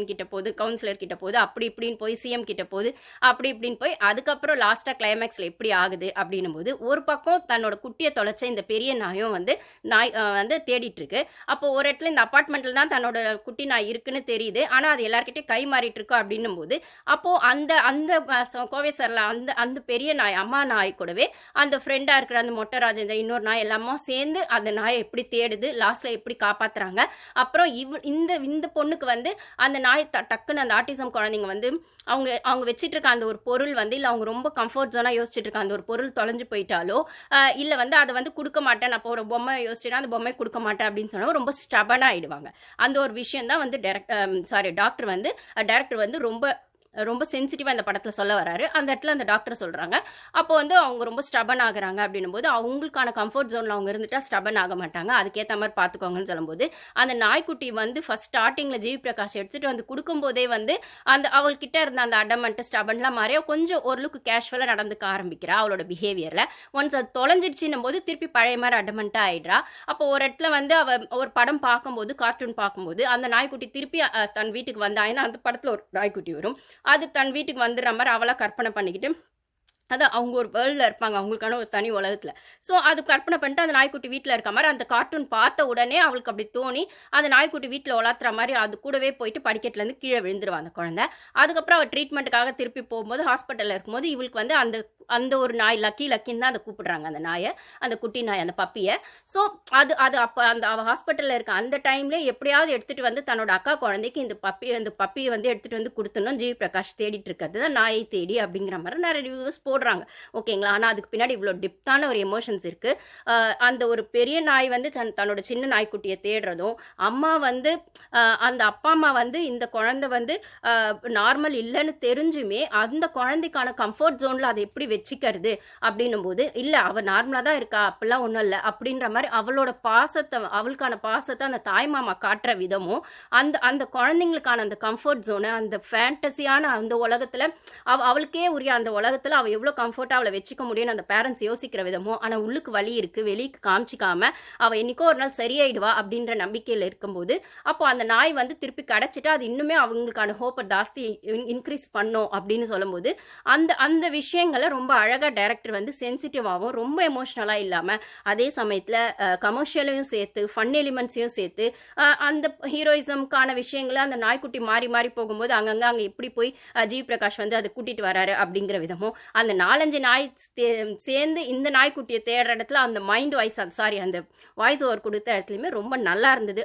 Politician கிட்ட போகுது, councillor கிட்ட போகுது, அப்படி இப்படின்னு போய் சிஎம் கிட்ட போகுது, அப்படி இப்படின்னு போய் அதுக்கப்புறம் லாஸ்டா கிளைமேக்ஸ்ல எப்படி ஆகுது அப்படின்னும் போது ஒரு பக்கம் தன்னோட குட்டியை தொலைச்ச இந்த பெரிய நாயும் வந்து நாய் வந்து தேடிட்டு இருக்கு. அப்போ ஒரு இடத்துல இந்த அபார்ட்மெண்ட்ல தான் தன்னோட குட்டி நாய் இருக்குன்னு தெரியுது. ஆனா அது எல்லார்கிட்டயும் கை மாறிட்டு இருக்கோம் அப்படின்னும் போது அப்போ அந்த அந்த கோவை சர்ல அந்த அந்த பெரிய நாய் அம்மா நாய் கூடவே அந்த ஃப்ரெண்டா இருக்கிற அந்த மொட்டை ராஜேந்திர இன்னொரு நாய் எல்லாமே சேர்ந்து அந்த நாயை எப்படி தேடுது, லாஸ்ட்ல எப்படி காப்பாத்துறாங்க. அப்புறம் இந்த இந்த பொண்ணுக்கு வந்து அந்த நாய் டக்குன்னு அந்த ஆட்டிசம் குழந்தைங்க வந்து அவங்க வச்சிட்டு இருக்க அந்த ஒரு பொருள் வந்து இல்லை அவங்க ரொம்ப கம்ஃபர்ட் ஜோனா யோசிச்சுட்டு இருக்க அந்த ஒரு பொருள் தொலைஞ்சு போயிட்டாலோ இல்லை வந்து அதை வந்து கொடுக்க மாட்டேன், நான் இப்போ ஒரு பொம்மை யோசிச்சுன்னா அந்த பொம்மை கொடுக்க மாட்டேன் அப்படின்னு சொன்னா ரொம்ப ஸ்டபனா ஆயிடுவாங்க. அந்த ஒரு விஷயம் தான் வந்து டைரக்டர் வந்து ரொம்ப ரொம்ப சென்சிட்டிவாக இந்த படத்தில் சொல்ல வராரு. அந்த இடத்துல அந்த டாக்டர் சொல்கிறாங்க, அப்போ வந்து அவங்க ரொம்ப ஸ்டபன் ஆகுறாங்க அப்படின்னும் போது அவங்களுக்கான கம்ஃபர்ட் ஜோனில் அவங்க இருந்துட்டா ஸ்டபன் ஆக மாட்டாங்க, அதுக்கேற்ற மாதிரி பார்த்துக்கோங்கன்னு சொல்லும்போது அந்த நாய்க்குட்டி வந்து ஃபர்ஸ்ட் ஸ்டார்டிங்கில் ஜிவி பிரகாஷ் எடுத்துகிட்டு வந்து கொடுக்கும்போதே வந்து அந்த அவள்கிட்ட இருந்த அந்த அடமெண்ட்டு ஸ்டபன்லாம் மாதிரியே கொஞ்சம் ஓரளவுக்கு கேஷுவலாக நடந்துக்க ஆரம்பிக்கிறா அவளோட பிஹேவியரில். ஒன்ஸ் அது தொலைஞ்சிடுச்சின்னும் போது திருப்பி பழைய மாதிரி அடமெண்ட்டாக ஆயிடுறா. அப்போ ஒரு இடத்துல வந்து அவள் ஒரு படம் பார்க்கும்போது கார்ட்டூன் பார்க்கும்போது அந்த நாய்க்குட்டி திருப்பி தன் வீட்டுக்கு வந்தா, ஏன்னா அந்த படத்தில் ஒரு நாய்க்குட்டி வரும், அது தன் வீட்டுக்கு வந்துடுற மாதிரி அவளா கற்பனை பண்ணிக்கிட்டு அதான் அவங்க ஒரு வேர்ல்டில் இருப்பாங்க, அவங்களுக்கான ஒரு தனி உலகத்தில். ஸோ அது கற்பனை பண்ணிட்டு அந்த நாய்க்குட்டி வீட்டில் இருக்க மாதிரி அந்த கார்ட்டூன் பார்த்த உடனே அவளுக்கு அப்படி தோணி அந்த நாய்க்குட்டி வீட்டில் வளர்த்துற மாதிரி அது கூடவே போயிட்டு படிக்கட்டுலேருந்து கீழே விழுந்துருவா அந்த குழந்தை. அதுக்கப்புறம் அவள் ட்ரீட்மெண்ட்டுக்காக திருப்பி போகும்போது ஹாஸ்பிட்டலில் இருக்கும்போது இவளுக்கு வந்து அந்த அந்த ஒரு நாய் லக்கின்னு தான் அதை கூப்பிடுறாங்க அந்த நாயை, அந்த குட்டி நாய், அந்த பப்பியை. ஸோ அது அப்போ அந்த அவள் ஹாஸ்பிட்டலில் இருக்க அந்த டைம்லேயே எப்படியாவது எடுத்துகிட்டு வந்து தன்னோட அக்கா குழந்தைக்கு இந்த பப்பியை வந்து எடுத்துகிட்டு வந்து கொடுத்துணும் ஜிவி பிரகாஷ் தேடிட்டு இருக்கிறது தான் நாயை தேடி அப்படிங்கிற மாதிரி நிறைய ரிவ்யூஸ் போடுறாங்க, ஓகேங்களா. ஆனால் அதுக்கு பின்னாடி இவ்வளோ டிப்தான ஒரு எமோஷன்ஸ் இருக்குது. அந்த ஒரு பெரிய நாய் வந்து தன்னோட சின்ன நாய்க்குட்டியை தேடுறதும், அம்மா வந்து அந்த அப்பா அம்மா வந்து இந்த குழந்தை வந்து நார்மல் இல்லைன்னு தெரிஞ்சுமே அந்த குழந்தைக்கான கம்ஃபர்ட் ஜோனில் அதை எப்படி வச்சுக்கிறது அப்படின்னும் போது இல்லை அவள் நார்மலாக தான் இருக்கா, அப்படிலாம் ஒன்றும் இல்லை அப்படின்ற மாதிரி அவளுக்கான பாசத்தை அந்த தாய் மாமா காட்டுற விதமும் அந்த அந்த குழந்தைங்களுக்கான அந்த கம்ஃபர்ட் ஜோனு அந்த ஃபேண்டசியான அந்த உலகத்தில் அவளுக்கே உரிய அந்த உலகத்தில் அவள் எவ்வளோ கம்ஃபர்ட்டாக அவளை வச்சுக்க முடியும்னு அந்த பேரண்ட்ஸ் யோசிக்கிற விதமும், ஆனால் உள்ளுக்கு வலி இருக்குது, வெளிக்கு காமிச்சிக்காம அவள் என்னைக்கோ ஒரு நாள் சரியாயிடுவா அப்படின்ற நம்பிக்கையில் இருக்கும்போது அப்போ அந்த நாய் வந்து திருப்பி கிடச்சிட்டு அது இன்னுமே அவங்களுக்கான ஹோப்பை ஜாஸ்தி இன்க்ரீஸ் பண்ணும் அப்படின்னு சொல்லும்போது அந்த அந்த விஷயங்களை ரொம்ப அழகாக டைரக்டர் வந்து சென்சிட்டிவாகவும் ரொம்ப எமோஷ்னலாக இல்லாமல் அதே சமயத்தில் கமர்ஷியலையும் சேர்த்து ஃபன் எலிமெண்ட்ஸையும் சேர்த்து அந்த ஹீரோயிசம்கான விஷயங்களை அந்த நாய்க்குட்டி மாறி மாறி போகும்போது அங்கே எப்படி போய் ஜிவி பிரகாஷ் வந்து அதை கூட்டிகிட்டு வராரு அப்படிங்கிற விதமும் அந்த 4-5 நாய் சேர்ந்து இந்த நாய்க்குட்டியை தேடுற இடத்துல அந்த மைண்ட் வாய்ஸ் அந்த வாய்ஸ் ஓவர் கொடுத்த இடத்துலையுமே ரொம்ப நல்லா இருந்தது.